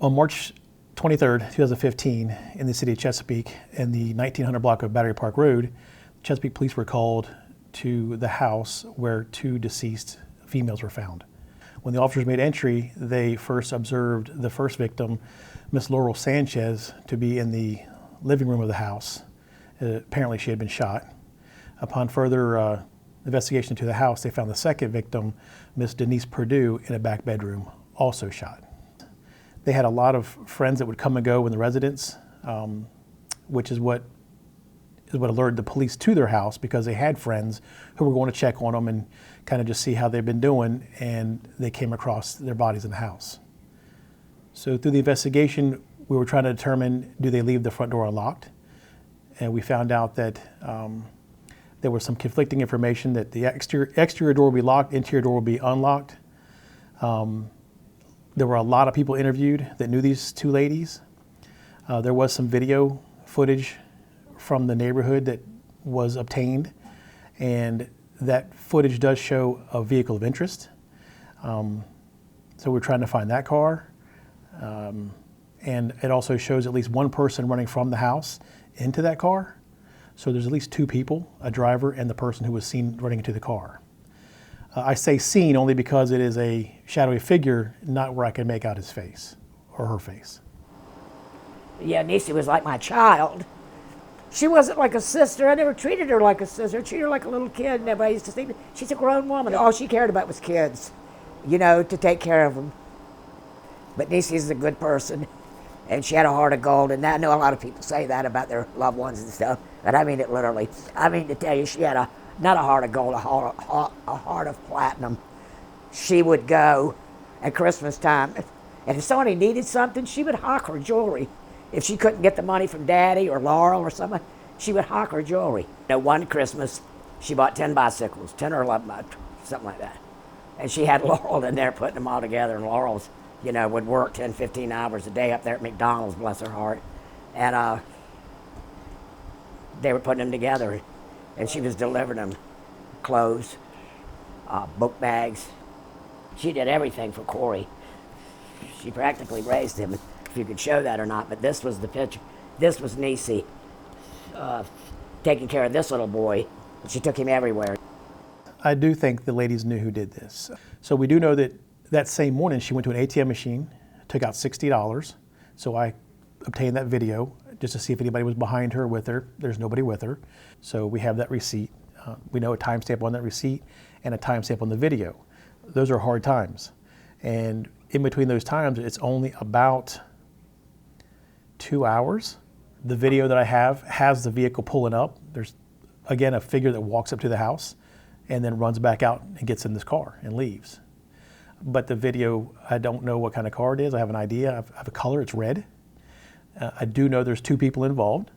On March 23rd, 2015, in the city of Chesapeake, in the 1900 block of Battery Park Road, Chesapeake police were called to the house where two deceased females were found. When the officers made entry, they first observed the first victim, Miss Laurel Sanchez, to be in the living room of the house. Apparently she had been shot. Upon further investigation into the house, they found the second victim, Miss Denise Perdue, in a back bedroom, also shot. They had a lot of friends that would come and go in the residence, which is what alerted the police to their house, because they had friends who were going to check on them and kind of just see how they've been doing, and they came across their bodies in the house. So through the investigation, we were trying to determine, do they leave the front door unlocked? And we found out that there was some conflicting information that the exterior door would be locked, interior door would be unlocked. There were a lot of people interviewed that knew these two ladies. There was some video footage from the neighborhood that was obtained, and that footage does show a vehicle of interest. So we're trying to find that car. And it also shows at least one person running from the house into that car. So there's at least two people, a driver and the person who was seen running into the car. I say seen only because it is a shadowy figure, not where I can make out his face or her face. Yeah, Nisi was like my child. She wasn't like a sister. I never treated her like a sister. I treated her like a little kid, and everybody used to think she's a grown woman. All she cared about was kids, to take care of them. But Nisi is a good person, and she had a heart of gold, and I know a lot of people say that about their loved ones and stuff, but I mean it literally. I mean to tell you, she had not a heart of gold, a heart of platinum. She would go at Christmas time, and if somebody needed something, she would hawk her jewelry. If she couldn't get the money from Daddy or Laurel or something, she would hawk her jewelry. One Christmas, she bought 10 bicycles, 10 or 11, something like that. And she had Laurel in there putting them all together, and Laurel's, would work 10, 15 hours a day up there at McDonald's, bless her heart. And they were putting them together, and she was delivering them clothes, book bags. She did everything for Corey. She practically raised him, if you could show that or not, but this was the picture. This was Nisi taking care of this little boy. She took him everywhere. I do think the ladies knew who did this. So we do know that same morning she went to an ATM machine, took out $60. So I obtained that video just to see if anybody was behind her, with her. There's nobody with her. So we have that receipt. We know a timestamp on that receipt and a timestamp on the video. Those are hard times. And in between those times, it's only about 2 hours. The video that I have has the vehicle pulling up. There's, again, a figure that walks up to the house and then runs back out and gets in this car and leaves. But the video, I don't know what kind of car it is. I have an idea. I have a color, it's red. I do know there's two people involved.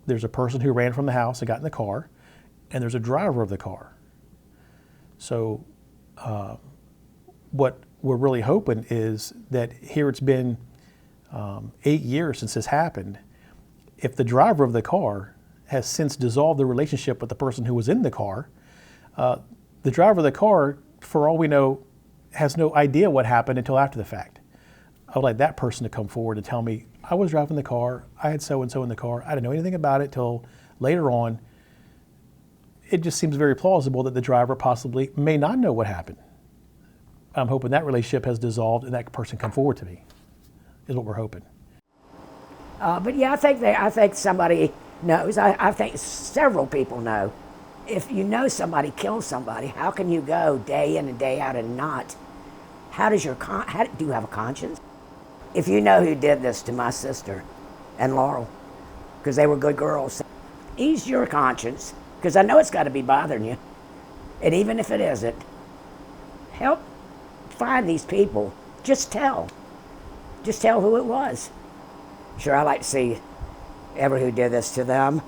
There's a person who ran from the house and got in the car, and there's a driver of the car. So what we're really hoping is that here it's been 8 years since this happened. If the driver of the car has since dissolved the relationship with the person who was in the car, the driver of the car, for all we know, has no idea what happened until after the fact. I would like that person to come forward and tell me, I was driving the car, I had so-and-so in the car, I didn't know anything about it till later on. It just seems very plausible that the driver possibly may not know what happened. I'm hoping that relationship has dissolved and that person come forward to me, is what we're hoping. But yeah, I think somebody knows. I think several people know. If you know somebody killed somebody, how can you go day in and day out and not? How do you have a conscience? If you know who did this to my sister and Laurel, because they were good girls, ease your conscience, because I know it's got to be bothering you. And even if it isn't, help find these people. Just tell who it was. Sure, I like to see who did this to them.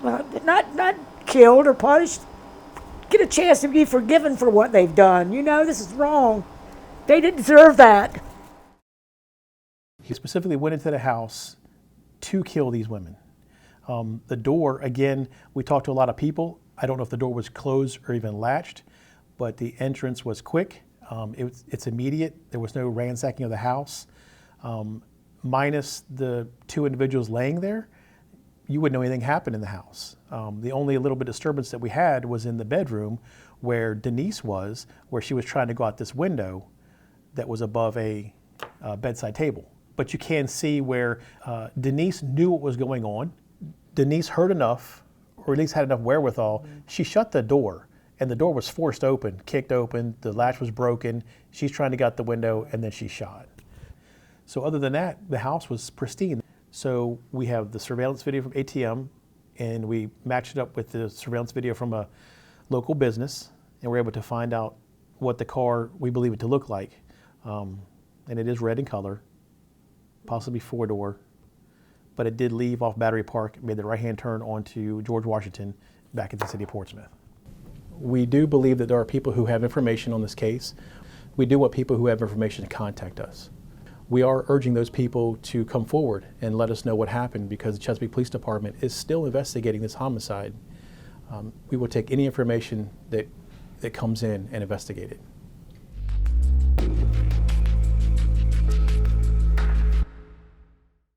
Well, not killed or punished. Get a chance to be forgiven for what they've done. This is wrong. They didn't deserve that. He specifically went into the house to kill these women. The door, again, we talked to a lot of people. I don't know if the door was closed or even latched, but the entrance was quick. It's immediate. There was no ransacking of the house. Minus the two individuals laying there, you wouldn't know anything happened in the house. The only little bit of disturbance that we had was in the bedroom where Denise was, where she was trying to go out this window that was above a bedside table. But you can see where Denise knew what was going on. Denise heard enough, or at least had enough wherewithal. She shut the door, and the door was forced open, kicked open, the latch was broken. She's trying to get out the window, and then she shot. So other than that, the house was pristine. So we have the surveillance video from ATM, and we matched it up with the surveillance video from a local business, and we're able to find out what the car, we believe it to look like. And it is red in color, possibly four-door, but it did leave off Battery Park, made the right-hand turn onto George Washington back at the city of Portsmouth. We do believe that there are people who have information on this case. We do want people who have information to contact us. We are urging those people to come forward and let us know what happened, because the Chesapeake Police Department is still investigating this homicide. We will take any information that comes in and investigate it.